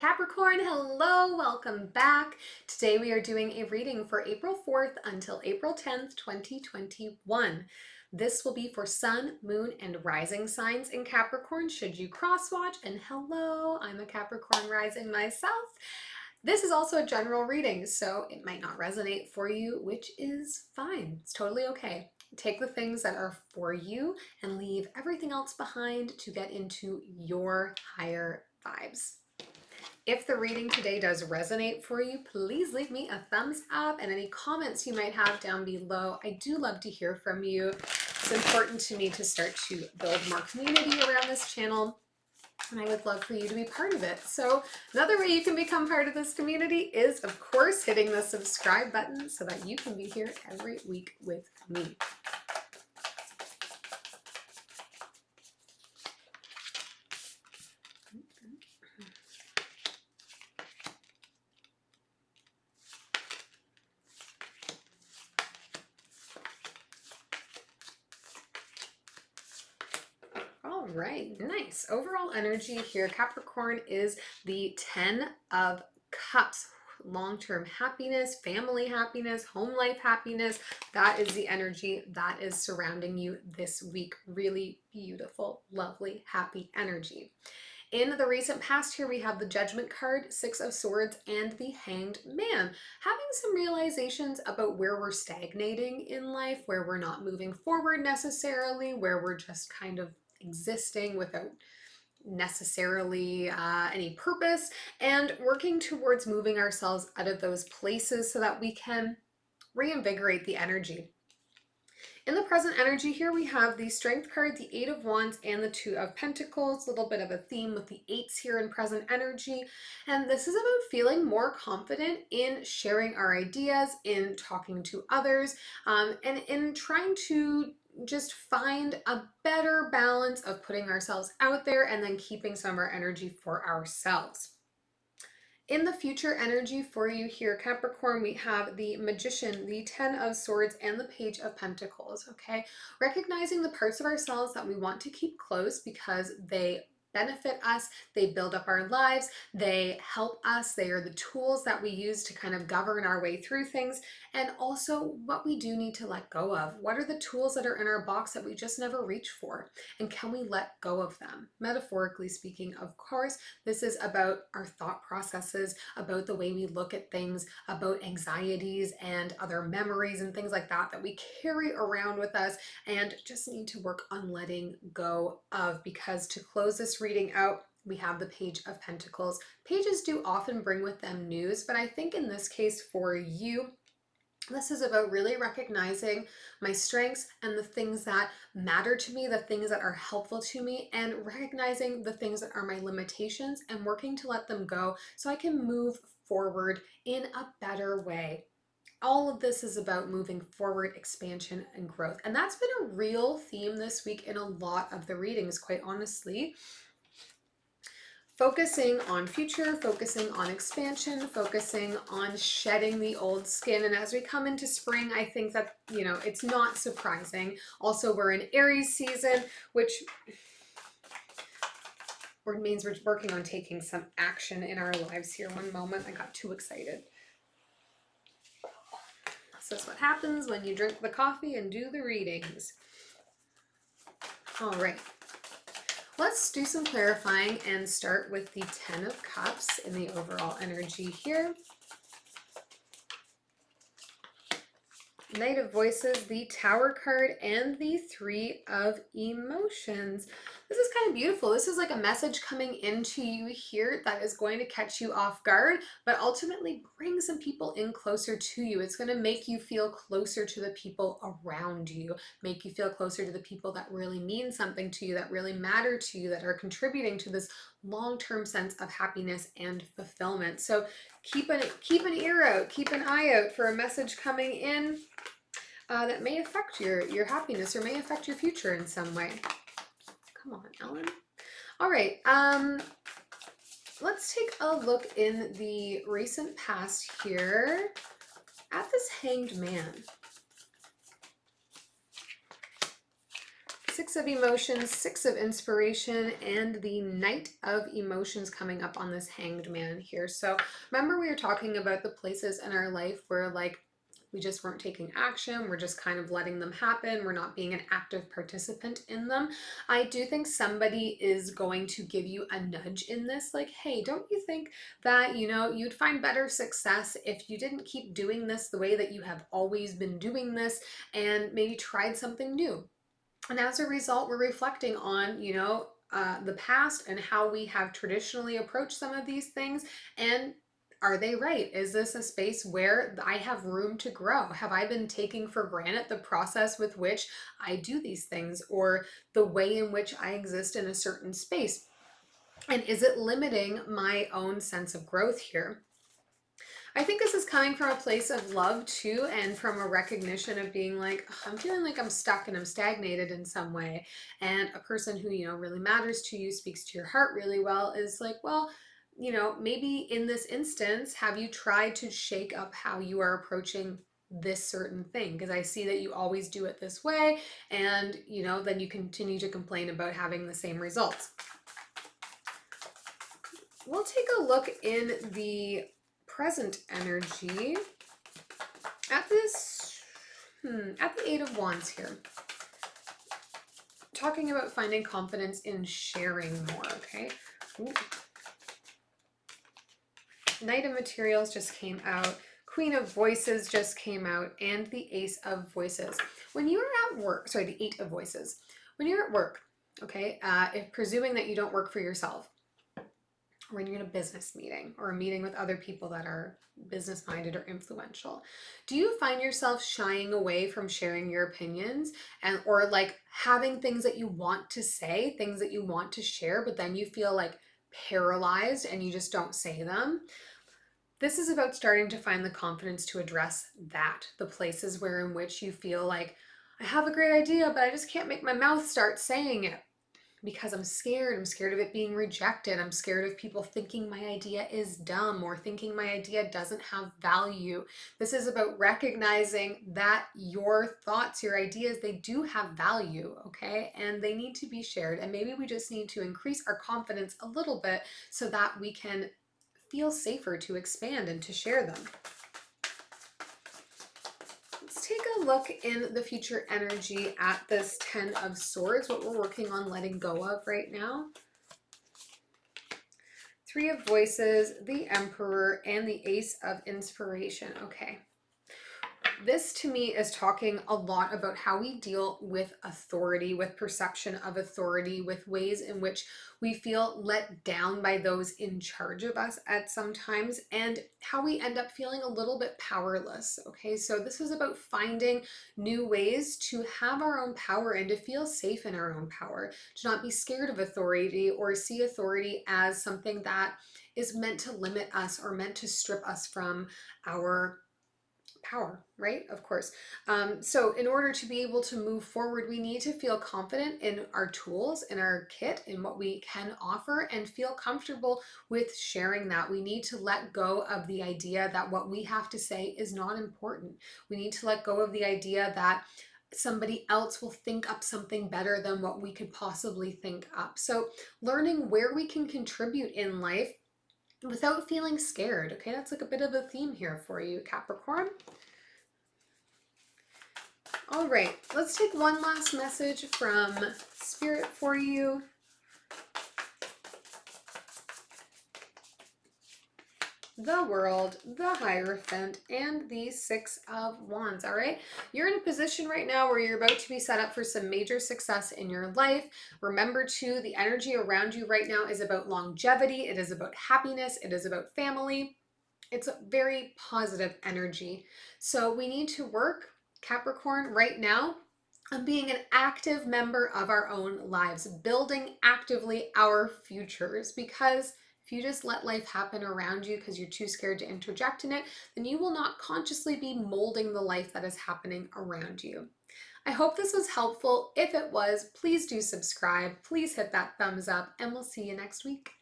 Capricorn, hello, welcome back. Today we are doing a reading for April 4th until April 10th, 2021. This will be for Sun, Moon, and Rising signs in Capricorn should you cross watch. And hello, I'm a Capricorn rising myself. This is also a general reading, so it might not resonate for you, which is fine. It's totally okay. Take the things that are for you and leave everything else behind to get into your higher vibes. If the reading today does resonate for you, please leave me a thumbs up and any comments you might have down below. I do love to hear from you. It's important to me to start to build more community around this channel, and I would love for you to be part of it. So another way you can become part of this community is, of course, hitting the subscribe button so that you can be here every week with me. All right, nice. Overall energy here, Capricorn, is the 10 of Cups. Long-term happiness, family happiness, home life happiness. That is the energy that is surrounding you this week. Really beautiful, lovely, happy energy. In the recent past here, we have the Judgment card, Six of Swords, and the Hanged Man. Having some realizations about where we're stagnating in life, where we're not moving forward necessarily, where we're just kind of existing without necessarily any purpose, and working towards moving ourselves out of those places so that we can reinvigorate the energy. In the present energy here, we have the Strength card, the Eight of Wands, and the Two of Pentacles. A little bit of a theme with the eights here in present energy. And this is about feeling more confident in sharing our ideas, in talking to others, and in trying to just find a better balance of putting ourselves out there and then keeping some of our energy for ourselves. In the future energy for you here, Capricorn, we have the Magician, the Ten of Swords, and the Page of Pentacles, okay? Recognizing the parts of ourselves that we want to keep close because they benefit us, they build up our lives, they help us, they are the tools that we use to kind of govern our way through things, and also what we do need to let go of. What are the tools that are in our box that we just never reach for? And can we let go of them? Metaphorically speaking, of course, this is about our thought processes, about the way we look at things, about anxieties and other memories and things like that that we carry around with us and just need to work on letting go of. Because to close this reading out, we have the Page of Pentacles. Pages do often bring with them news, but I think in this case for you, this is about really recognizing my strengths and the things that matter to me, the things that are helpful to me, and recognizing the things that are my limitations and working to let them go so I can move forward in a better way. All of this is about moving forward, expansion, and growth. And that's been a real theme this week in a lot of the readings, quite honestly. Focusing on future, focusing on expansion, focusing on shedding the old skin. And as we come into spring, I think that, it's not surprising. Also, we're in Aries season, which means we're working on taking some action in our lives here. One moment, I got too excited. This is what happens when you drink the coffee and do the readings. All right. Let's do some clarifying and start with the Ten of Cups in the overall energy here. Knight of Voices, the Tower card, and the Three of Emotions. This is kind of beautiful. This is like a message coming into you here that is going to catch you off guard, but ultimately bring some people in closer to you. It's going to make you feel closer to the people around you, make you feel closer to the people that really mean something to you, that really matter to you, that are contributing to this long-term sense of happiness and fulfillment. So keep an ear out, keep an eye out for a message coming in that may affect your happiness or may affect your future in some way. Come on, Ellen. All right, let's take a look in the recent past here at this Hanged Man. Six of Emotions, Six of Inspiration, and the Knight of Emotions coming up on this Hanged Man here. So remember we were talking about the places in our life where like we just weren't taking action, we're just kind of letting them happen, we're not being an active participant in them. I do think somebody is going to give you a nudge in this, like, hey, don't you think that, you know, you'd find better success if you didn't keep doing this the way that you have always been doing this and maybe tried something new? And as a result, we're reflecting on, you know, the past and how we have traditionally approached some of these things. And are they right? Is this a space where I have room to grow? Have I been taking for granted the process with which I do these things or the way in which I exist in a certain space? And is it limiting my own sense of growth here? I think this is coming from a place of love too, and from a recognition of being like, "Ugh, I'm feeling like I'm stuck and I'm stagnated in some way." And a person who, you know, really matters to you, speaks to your heart really well, is like, well, you know, maybe in this instance, have you tried to shake up how you are approaching this certain thing? Because I see that you always do it this way, and, you know, then you continue to complain about having the same results. We'll take a look in the present energy at this, at the Eight of Wands here. Talking about finding confidence in sharing more, okay? Ooh. Knight of Materials just came out. Queen of Voices just came out, and the Ace of Voices. When you are at work, sorry, the Eight of Voices. When you're at work, okay, if presuming that you don't work for yourself, when you're in a business meeting or a meeting with other people that are business minded or influential, do you find yourself shying away from sharing your opinions and or like having things that you want to say, things that you want to share, but then you feel like paralyzed and you just don't say them? This is about starting to find the confidence to address that, the places where in which you feel like I have a great idea, but I just can't make my mouth start saying it because I'm scared. I'm scared of it being rejected. I'm scared of people thinking my idea is dumb or thinking my idea doesn't have value. This is about recognizing that your thoughts, your ideas, they do have value, okay? And they need to be shared. And maybe we just need to increase our confidence a little bit so that we can feel safer to expand and to share them. Let's take a look in the future energy at this Ten of Swords, what we're working on letting go of right now. Three of Voices, the Emperor, and the Ace of Inspiration. Okay. This to me is talking a lot about how we deal with authority, with perception of authority, with ways in which we feel let down by those in charge of us at some times, and how we end up feeling a little bit powerless. Okay, so this is about finding new ways to have our own power and to feel safe in our own power, to not be scared of authority or see authority as something that is meant to limit us or meant to strip us from our power, right? Of course. So in order to be able to move forward, we need to feel confident in our tools, in our kit, in what we can offer, and feel comfortable with sharing that. We need to let go of the idea that what we have to say is not important. We need to let go of the idea that somebody else will think up something better than what we could possibly think up. So learning where we can contribute in life without feeling scared. Okay, that's like a bit of a theme here for you, Capricorn. All right, let's take one last message from Spirit for you. The World, the Hierophant, and the Six of Wands. All right, you're in a position right now where you're about to be set up for some major success in your life. Remember too, the energy around you right now is about longevity. It is about happiness. It is about family. It's a very positive energy. So we need to work, Capricorn, right now on being an active member of our own lives, building actively our futures, because if you just let life happen around you because you're too scared to interject in it, then you will not consciously be molding the life that is happening around you. I hope this was helpful. If it was, please do subscribe. Please hit that thumbs up, and we'll see you next week.